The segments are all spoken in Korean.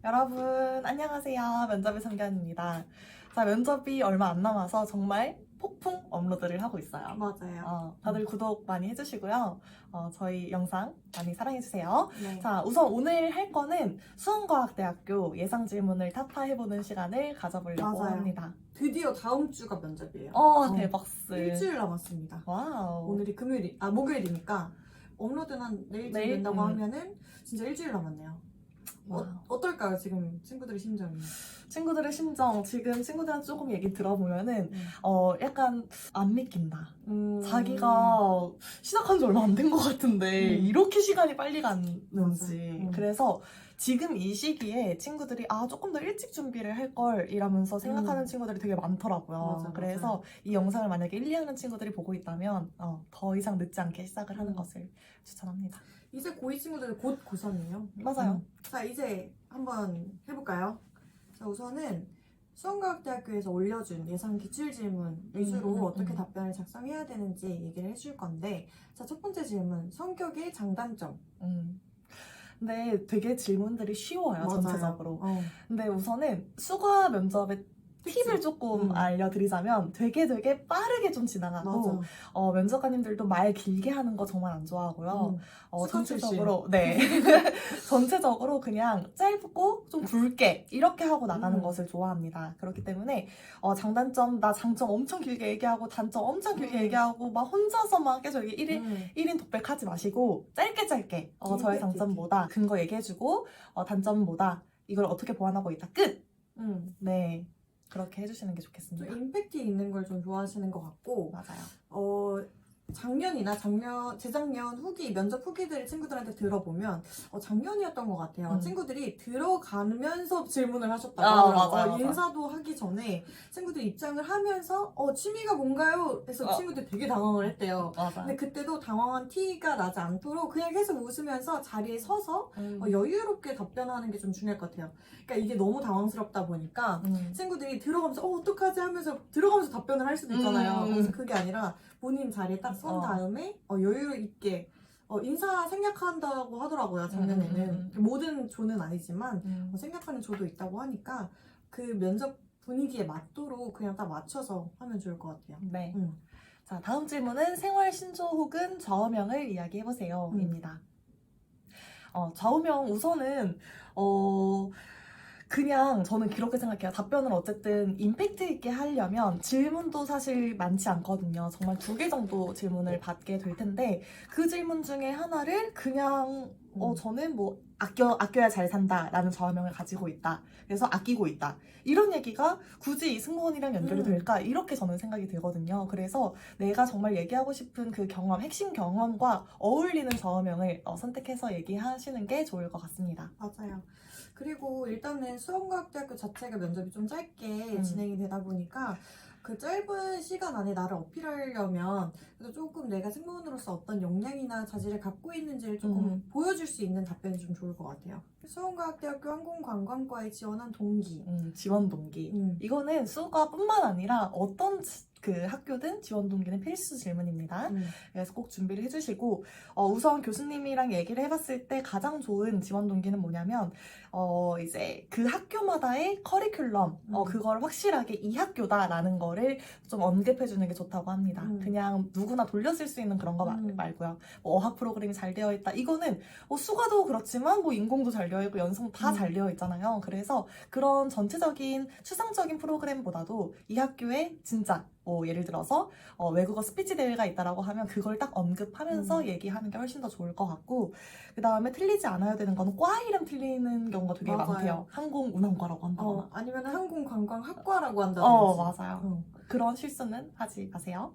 여러분, 안녕하세요. 면접의 성견입니다. 자, 면접이 얼마 안 남아서 정말 폭풍 업로드를 하고 있어요. 맞아요. 다들 구독 많이 해주시고요. 저희 영상 많이 사랑해주세요. 네. 자, 우선 오늘 할 거는 수원과학대학교 예상 질문을 타파해보는 시간을 가져보려고 맞아요. 합니다. 드디어 다음 주가 면접이에요. 대박스. 일주일 남았습니다. 와우. 오늘이 목요일이니까 업로드는 내일쯤 내일? 된다고 하면은 진짜 일주일 남았네요. 와우. 어떨까요, 지금 친구들의 심정이? 친구들의 심정, 지금 친구들한테 조금 얘기 들어보면은, 약간 안 믿긴다. 자기가 시작한 지 얼마 안 된 것 같은데 이렇게 시간이 빨리 갔는지. 그래서 지금 이 시기에 친구들이 조금 더 일찍 준비를 할 걸 이러면서 생각하는 친구들이 되게 많더라고요. 맞아. 그래서 이 영상을 만약에 1, 2학년 친구들이 보고 있다면 더 이상 늦지 않게 시작을 하는 것을 추천합니다. 이제 고2 친구들 곧 고3이에요. 맞아요. 자, 이제 한번 해볼까요? 자, 우선은 수원과학대학교에서 올려준 예상 기출질문 위주로 어떻게 답변을 작성해야 되는지 얘기를 해줄 건데, 자, 첫 번째 질문, 성격의 장단점. 근데 되게 질문들이 쉬워요, 맞아요. 전체적으로. 근데 우선은 수가 면접의 팁을 조금 알려드리자면 되게 빠르게 좀 지나가고 면접관님들도 말 길게 하는 거 정말 안 좋아하고요. 전체적으로 전체적으로 그냥 짧고 좀 굵게 이렇게 하고 나가는 것을 좋아합니다. 그렇기 때문에 장단점, 나 장점 엄청 길게 얘기하고 단점 엄청 길게 얘기하고 막 혼자서 막 계속 1인 독백하지 마시고 짧게 저의 장점보다 근거 얘기해주고 단점은 뭐다, 이걸 어떻게 보완하고 있다, 끝! 네, 그렇게 해주시는 게 좋겠습니다. 좀 임팩트 있는 걸 좀 좋아하시는 것 같고, 맞아요. 작년이나 재작년 후기, 면접 후기들을 친구들한테 들어보면 작년이었던 것 같아요. 친구들이 들어가면서 질문을 하셨다고 하더라고요. 맞아요. 인사도 하기 전에 친구들이 입장을 하면서 취미가 뭔가요? 해서 친구들이 되게 당황을 했대요. 맞아요. 근데 그때도 당황한 티가 나지 않도록 그냥 계속 웃으면서 자리에 서서 여유롭게 답변하는 게 좀 중요할 것 같아요. 그러니까 이게 너무 당황스럽다 보니까 친구들이 들어가면서 어떡하지 하면서 들어가면서 답변을 할 수도 있잖아요. 그래서 그게 아니라 본인 자리에 딱 선 다음에 여유 있게 인사 생략한다고 하더라고요, 작년에는. 모든 조는 아니지만 생략하는 조도 있다고 하니까 그 면접 분위기에 맞도록 그냥 딱 맞춰서 하면 좋을 것 같아요. 네. 자, 다음 질문은 생활 신조 혹은 좌우명을 이야기해보세요 입니다. 좌우명 우선은 그냥 저는 그렇게 생각해요. 답변을 어쨌든 임팩트 있게 하려면 질문도 사실 많지 않거든요. 정말 2개 정도 질문을 받게 될 텐데 그 질문 중에 하나를 그냥 저는 뭐 아껴야 잘 산다 라는 좌우명을 가지고 있다, 그래서 아끼고 있다, 이런 얘기가 굳이 이 승무원이랑 연결이 될까, 이렇게 저는 생각이 들거든요. 그래서 내가 정말 얘기하고 싶은 그 경험, 핵심 경험과 어울리는 좌우명을 선택해서 얘기하시는 게 좋을 것 같습니다. 맞아요. 그리고 일단은 수원과학대학교 자체가 면접이 좀 짧게 진행이 되다 보니까 그 짧은 시간 안에 나를 어필하려면 그래도 조금 내가 승무원으로서 어떤 역량이나 자질을 갖고 있는지를 조금 보여줄 수 있는 답변이 좀 좋을 것 같아요. 수원과학대학교 항공관광과에 지원한 동기. 지원 동기. 이거는 수가뿐만 아니라 어떤 그 학교든 지원 동기는 필수 질문입니다. 그래서 꼭 준비를 해주시고 우선 교수님이랑 얘기를 해봤을 때 가장 좋은 지원 동기는 뭐냐면 이제 그 학교마다의 커리큘럼 그걸 확실하게 이 학교다라는 거를 좀 언급해주는 게 좋다고 합니다. 그냥 누구나 돌려 쓸 수 있는 그런 거 말고요. 뭐 어학 프로그램이 잘 되어 있다, 이거는 수가도 그렇지만 뭐 인공도 잘 되어 있고 연성 다 잘 되어 있잖아요. 그래서 그런 전체적인 추상적인 프로그램보다도 이 학교에 진짜 예를 들어서 외국어 스피치 대회가 있다라고 하면 그걸 딱 언급하면서 얘기하는 게 훨씬 더 좋을 것 같고, 그 다음에 틀리지 않아야 되는 거는 과 이름 틀리는 경우가 되게 많대요. 항공운항과라고 한다거나 아니면 항공관광학과라고 한다든지. 맞아요. 그런 실수는 하지 마세요.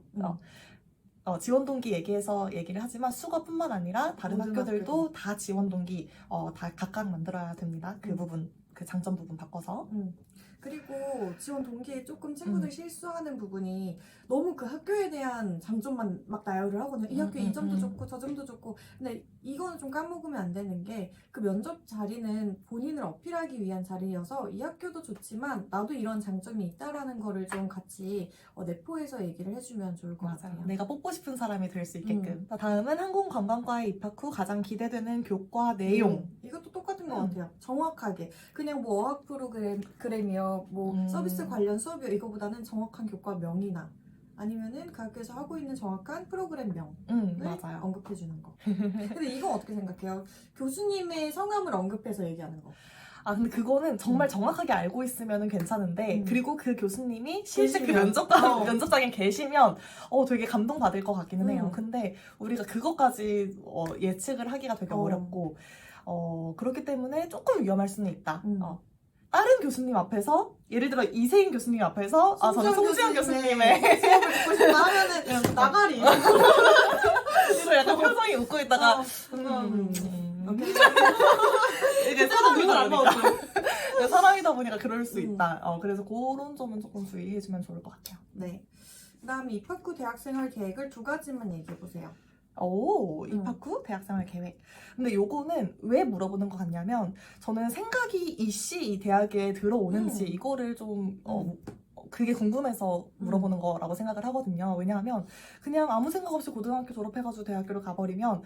지원 동기 얘기해서 얘기를 하지만 수가뿐만 아니라 다른 학교들도 다 지원 동기 다 각각 만들어야 됩니다. 그 부분, 그 장점 부분 바꿔서. 그리고 지원 동기에 조금 친구들이 실수하는 부분이 너무 그 학교에 대한 장점만 막 나열을 하거든요. 이 학교에 이 점도 좋고 저 점도 좋고. 근데 이거는 좀 까먹으면 안 되는 게 그 면접 자리는 본인을 어필하기 위한 자리여서 이 학교도 좋지만 나도 이런 장점이 있다라는 거를 좀 같이 내포해서 얘기를 해주면 좋을 것 같아요. 내가 뽑고 싶은 사람이 될 수 있게끔. 다음은 항공관광과에 입학 후 가장 기대되는 교과 내용. 이것도 똑같은 것 같아요. 정확하게. 그냥 뭐 어학 프로그램이요, 뭐 서비스 관련 수업이요, 이거보다는 정확한 교과명이나 아니면은 그 학교에서 하고 있는 정확한 프로그램명을 맞아요. 언급해주는 거. 근데 이건 어떻게 생각해요? 교수님의 성함을 언급해서 얘기하는 거. 근데 그거는 정말 정확하게 알고 있으면 괜찮은데, 그리고 그 교수님이 실제 그 계시면. 면접장에 계시면, 되게 감동받을 것 같기는 해요. 근데 우리가 그것까지 예측을 하기가 되게 어렵고, 그렇기 때문에 조금 위험할 수는 있다. 다른 교수님 앞에서, 예를 들어 이세인 교수님 앞에서, 저는 송지현 교수님의 수업을 듣고 싶다 하면은 나가리. 그래서 약간 표정이 웃고 있다가, 이게 사람이다 보니까 사람이다 보니까 그럴 수 있다. 그래서 그런 점은 조금 주의해주면 좋을 것 같아요. 네. 그다음에 입학 후 대학생활 계획을 2가지만 얘기해보세요. 입학 후 대학생활 계획. 근데 요거는 왜 물어보는 것 같냐면, 저는 생각이 이씨 이 대학에 들어오는지 이거를 좀 그게 궁금해서 물어보는 거라고 생각을 하거든요. 왜냐하면 그냥 아무 생각 없이 고등학교 졸업해가지고 대학교를 가버리면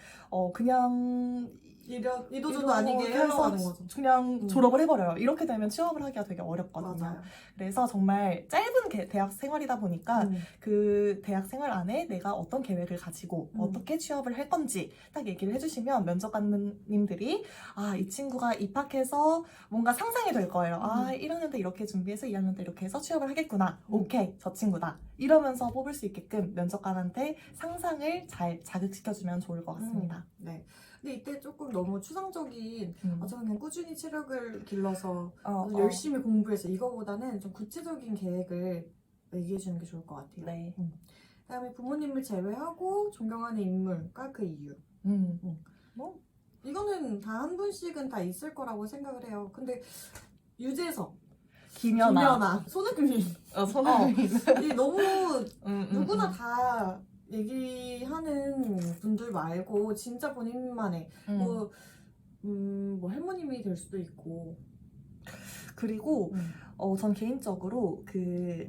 그냥 이도저도 아니게 흘러가는 거죠. 그냥 졸업을 해버려요. 이렇게 되면 취업을 하기가 되게 어렵거든요. 맞아요. 그래서 정말 짧은 대학 생활이다 보니까 그 대학 생활 안에 내가 어떤 계획을 가지고 어떻게 취업을 할 건지 딱 얘기를 해주시면 면접관님들이 이 친구가 입학해서 뭔가 상상이 될 거예요. 1학년 때 이렇게 준비해서 2학년 때 이렇게 해서 취업을 하겠구나. 오케이, 저 친구다. 이러면서 뽑을 수 있게끔 면접관한테 상상을 잘 자극시켜주면 좋을 것 같습니다. 네. 근데 이때 조금 너무 추상적인 저는 그냥 꾸준히 체력을 길러서 열심히 공부해서 이거보다는 좀 구체적인 계획을 얘기해주는 게 좋을 것 같아요. 네. 그다음에 부모님을 제외하고 존경하는 인물과 그 이유. 뭐 이거는 다 한 분씩은 다 있을 거라고 생각을 해요. 근데 유재석, 김연아, 손흥민, 이 너무 누구나 다 얘기하는 분들 말고 진짜 본인만의 뭐 할머님이 될 수도 있고. 그리고 전 개인적으로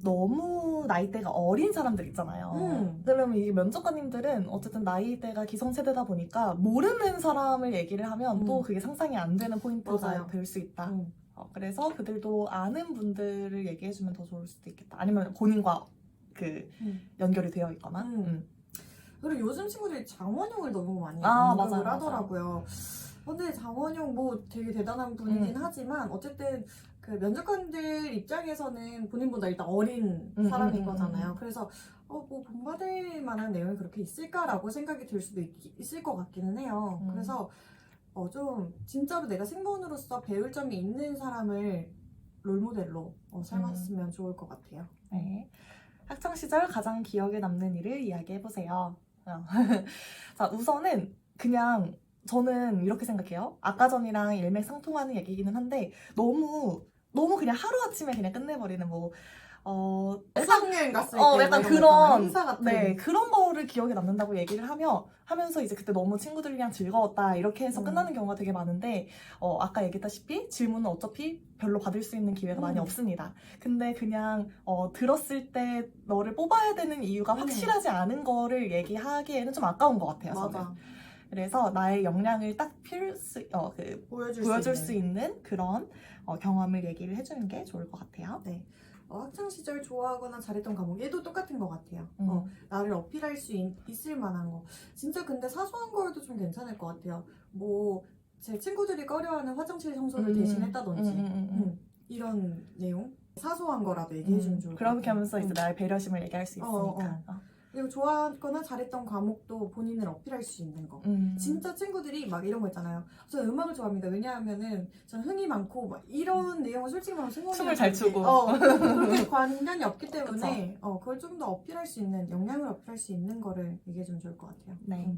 너무 나이대가 어린 사람들 있잖아요. 그러면 이 면접관님들은 어쨌든 나이대가 기성세대다 보니까 모르는 사람을 얘기를 하면 또 그게 상상이 안 되는 포인트가 될 수 있다. 그래서 그들도 아는 분들을 얘기해주면 더 좋을 수도 있겠다. 아니면 본인과 연결이 되어 있거나. 그리고 요즘 친구들이 장원영을 너무 많이 언급을 하더라고요. 근데 장원영 뭐 되게 대단한 분이긴 하지만 어쨌든 그 면접관들 입장에서는 본인보다 일단 어린 사람인 거잖아요. 그래서 뭐 본받을 만한 내용이 그렇게 있을까라고 생각이 들 수도 있을 것 같기는 해요. 그래서 좀 진짜로 내가 생본으로서 배울 점이 있는 사람을 롤모델로 삼았으면 좋을 것 같아요. 네. 학창시절 가장 기억에 남는 일을 이야기해보세요. 자, 우선은 그냥 저는 이렇게 생각해요. 아까 전이랑 일맥상통하는 얘기기는 한데 너무 그냥 하루아침에 그냥 끝내버리는 해상여행 갔을 때 약간 그런 행사 같은 그런 거를 기억에 남는다고 얘기를 하면서 이제 그때 너무 친구들이랑 즐거웠다 이렇게 해서 끝나는 경우가 되게 많은데 아까 얘기했다시피 질문은 어차피 별로 받을 수 있는 기회가 많이 없습니다. 근데 그냥 들었을 때 너를 뽑아야 되는 이유가 확실하지 않은 거를 얘기하기에는 좀 아까운 것 같아요. 맞아. 저는. 그래서 나의 역량을 딱 보여줄 수 있는 그런 경험을 얘기를 해주는 게 좋을 것 같아요. 네. 학창시절 좋아하거나 잘했던 과목 얘도 똑같은 것 같아요. 나를 어필할 수 있을 만한 거. 진짜 근데 사소한 거여도 좀 괜찮을 것 같아요. 뭐 제 친구들이 꺼려하는 화장실 청소를 대신했다든지 이런 내용? 사소한 거라도 얘기해주면 좋을 것 같아요. 그렇게 하면서 이제 나의 배려심을 얘기할 수 있으니까. 그리고 좋아하거나 잘했던 과목도 본인을 어필할 수 있는 거. 진짜 친구들이 막 이런 거 있잖아요. 저는 음악을 좋아합니다. 왜냐하면은 저는 흥이 많고 막 이런 내용을 솔직히 말하면 춤을 잘 추고 그렇게 관련이 없기 때문에 그걸 좀 더 어필할 수 있는, 역량을 어필할 수 있는 거를 얘기해주면 좋을 것 같아요. 네.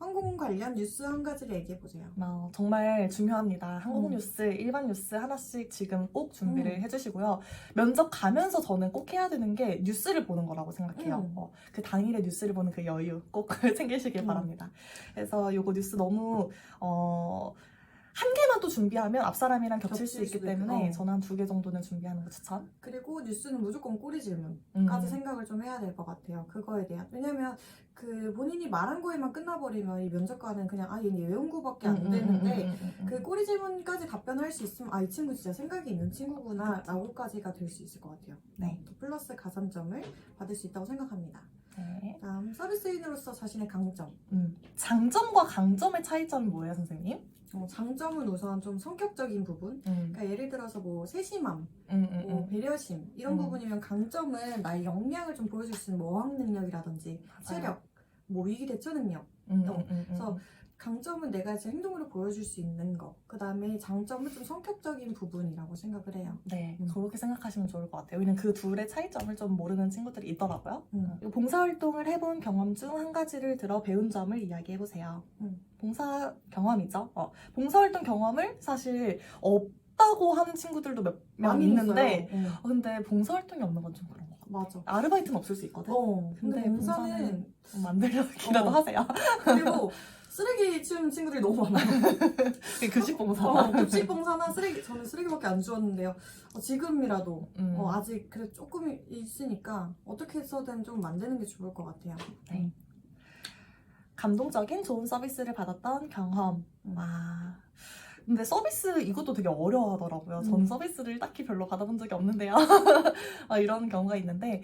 항공 관련 뉴스 한 가지를 얘기해보세요. 정말 중요합니다. 한국 뉴스, 일반 뉴스 하나씩 지금 꼭 준비를 해주시고요. 면접 가면서 저는 꼭 해야 되는 게 뉴스를 보는 거라고 생각해요. 그 당일에 뉴스를 보는 그 여유 꼭 챙기시길 바랍니다. 그래서 요거 뉴스 너무 한 개만 또 준비하면 앞사람이랑 겹칠 수 있기 때문에 저는 한 2개 정도는 준비하는 거 추천. 그리고 뉴스는 무조건 꼬리 질문까지 생각을 좀 해야 될 것 같아요. 그거에 대한. 왜냐면 그 본인이 말한 거에만 끝나버리면 이 면접관은 그냥 얘 외운 거밖에 안 되는데 그 꼬리 질문까지 답변할 수 있으면 이 친구 진짜 생각이 있는 친구구나 라고까지가 될 수 있을 것 같아요. 네. 플러스 가산점을 받을 수 있다고 생각합니다. 네. 다음 서비스인으로서 자신의 강점. 장점과 강점의 차이점이 뭐예요, 선생님? 장점은 우선 좀 성격적인 부분. 그러니까 예를 들어서 뭐 세심함, 뭐 배려심 이런 부분이면 강점은 나의 역량을 좀 보여줄 수 있는 뭐 어학 능력이라든지 체력, 뭐 위기 대처 능력. 그래서 강점은 내가 제 행동으로 보여줄 수 있는 거. 그 다음에 장점은 좀 성격적인 부분이라고 생각을 해요. 네, 그렇게 생각하시면 좋을 것 같아요. 왜냐면 그 둘의 차이점을 좀 모르는 친구들이 있더라고요. 봉사활동을 해본 경험 중 한 가지를 들어 배운 점을 이야기해보세요. 봉사 경험이죠. 봉사활동 경험을 사실 없다고 하는 친구들도 몇 명 있는데 근데 봉사활동이 없는 건 좀 그런 것 같아요. 맞아. 아르바이트는 없을 수 있거든. 근데 봉사는 만들기라도 하세요. 그리고 쓰레기 치우는 친구들이 너무 많아요. 급식 봉사. 급식 봉사나 쓰레기, 저는 쓰레기밖에 안 주웠는데요. 지금이라도 아직 그래도 조금 있으니까 어떻게 해서든 좀 만드는 게 좋을 것 같아요. 네. 감동적인 좋은 서비스를 받았던 경험. 근데 서비스 이것도 되게 어려워하더라고요. 전 서비스를 딱히 별로 받아본 적이 없는데요. 이런 경우가 있는데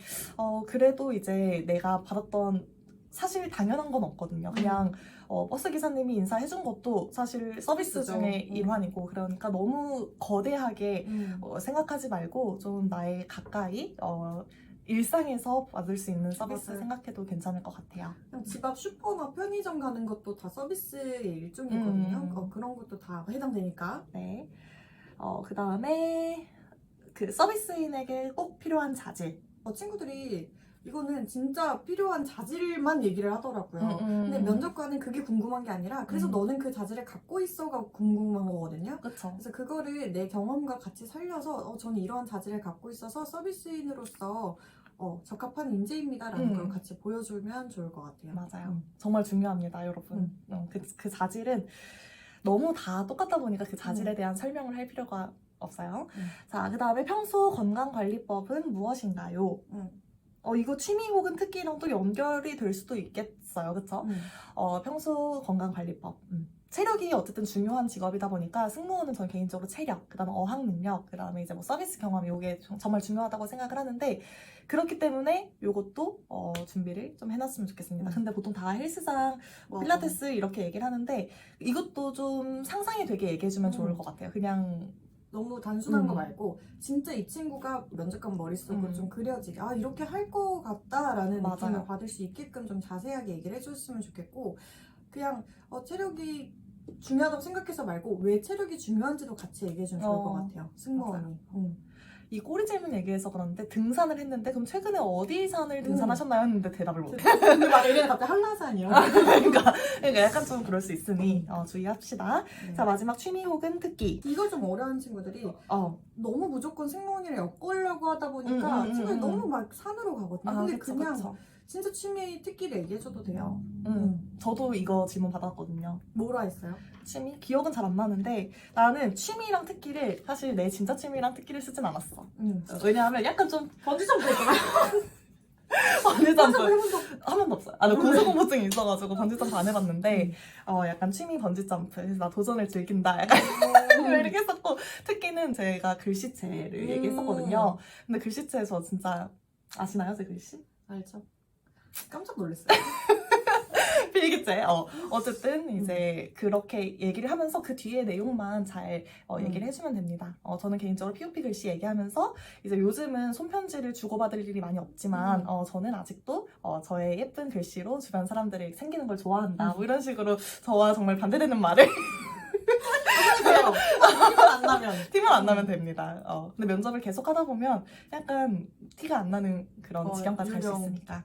그래도 이제 내가 받았던 사실 당연한 건 없거든요. 그냥 버스 기사님이 인사해준 것도 사실 서비스 중에 일환이고 그러니까 너무 거대하게 생각하지 말고 좀 나의 가까이 일상에서 받을 수 있는 서비스 생각해도 괜찮을 것 같아요. 그냥 집 앞 슈퍼나 편의점 가는 것도 다 서비스의 일종이거든요. 그런 것도 다 해당되니까. 네. 그 다음에 그 서비스인에게 꼭 필요한 자질. 친구들이 이거는 진짜 필요한 자질만 얘기를 하더라고요. 근데 면접관은 그게 궁금한 게 아니라 그래서 너는 그 자질을 갖고 있어가 궁금한 거거든요. 그쵸. 그래서 그거를 내 경험과 같이 살려서 저는 이러한 자질을 갖고 있어서 서비스인으로서 적합한 인재입니다라는 걸 같이 보여주면 좋을 것 같아요. 맞아요. 정말 중요합니다, 여러분. 그 자질은 너무 다 똑같다 보니까 그 자질에 대한 설명을 할 필요가 없어요. 자, 그 다음에 평소 건강관리법은 무엇인가요? 이거 취미 혹은 특기랑 또 연결이 될 수도 있겠어요. 그쵸? 평소 건강관리법. 체력이 어쨌든 중요한 직업이다 보니까 승무원은 저는 개인적으로 체력, 그 다음에 어학 능력, 그 다음에 이제 뭐 서비스 경험 이게 정말 중요하다고 생각을 하는데 그렇기 때문에 이것도 준비를 좀 해놨으면 좋겠습니다. 근데 보통 다 헬스장, 필라테스 이렇게 얘기를 하는데 이것도 좀 상상이 되게 얘기해주면 좋을 것 같아요. 그냥 너무 단순한 거 말고 진짜 이 친구가 면접관 머릿속으로 좀 그려지게 이렇게 할 것 같다라는 느낌을 받을 수 있게끔 좀 자세하게 얘기를 해줬으면 좋겠고 그냥 체력이 중요하다고 생각해서 말고 왜 체력이 중요한지도 같이 얘기해주면 좋을 것 같아요. 승무원이. 이 꼬리 질문 얘기해서 그러는데 등산을 했는데 그럼 최근에 어디 산을 등산하셨나요? 했는데 대답을 못해. 근데 막 얘기는 갑자기 한라산이요. 그러니까 약간 좀 그럴 수 있으니 주의합시다. 자, 마지막 취미 혹은 특기. 이걸 좀 어려운 친구들이 너무 무조건 승무원이랑 엮으려고 하다 보니까 친구들이 너무 막 산으로 가거든요. 근데 그쵸, 그냥 그쵸. 진짜 취미 특기를 얘기해줘도 돼요. 저도 이거 질문 받았거든요. 뭐라 했어요? 취미? 기억은 잘 안 나는데 나는 취미랑 특기를 사실 내 진짜 취미랑 특기를 쓰진 않았어. 왜냐하면 약간 좀 번지점프 했잖아. 번지점프 한 번도 없어요. 나 고소공포증이 있어가지고 번지점프 안 해봤는데 약간 취미 번지점프 그래서 나 도전을 즐긴다 약간 이렇게 했었고 특기는 제가 글씨체를 얘기했었거든요. 근데 글씨체 저 진짜 아시나요? 제 글씨? 알죠. 깜짝 놀랐어요. 필기체. 어쨌든 이제 그렇게 얘기를 하면서 그 뒤에 내용만 잘 얘기를 해주면 됩니다. 저는 개인적으로 POP 글씨 얘기하면서 이제 요즘은 손편지를 주고받을 일이 많이 없지만 저는 아직도 저의 예쁜 글씨로 주변 사람들이 생기는 걸 좋아한다. 뭐 이런 식으로 저와 정말 반대되는 말을 돼요. 티만 안 나면. 티만 안 나면 됩니다. 근데 면접을 계속 하다 보면 약간 티가 안 나는 그런 지경까지 갈 수 유령. 있으니까.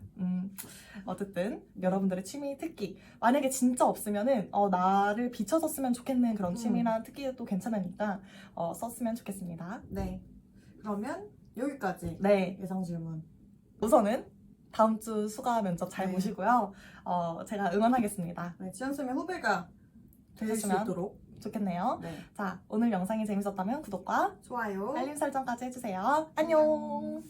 어쨌든 여러분들의 취미, 특기 만약에 진짜 없으면은 나를 비춰줬으면 좋겠는 그런 취미나 특기도 괜찮으니까 썼으면 좋겠습니다. 네. 그러면 여기까지 네, 예상 질문. 우선은 다음 주 수가 면접 잘 네. 보시고요. 제가 응원하겠습니다. 네, 지연쌤의 후배가 될 수 되셨으면 있도록. 좋겠네요. 네. 자, 오늘 영상이 재밌었다면 구독과 좋아요. 알림 설정까지 해주세요. 안녕.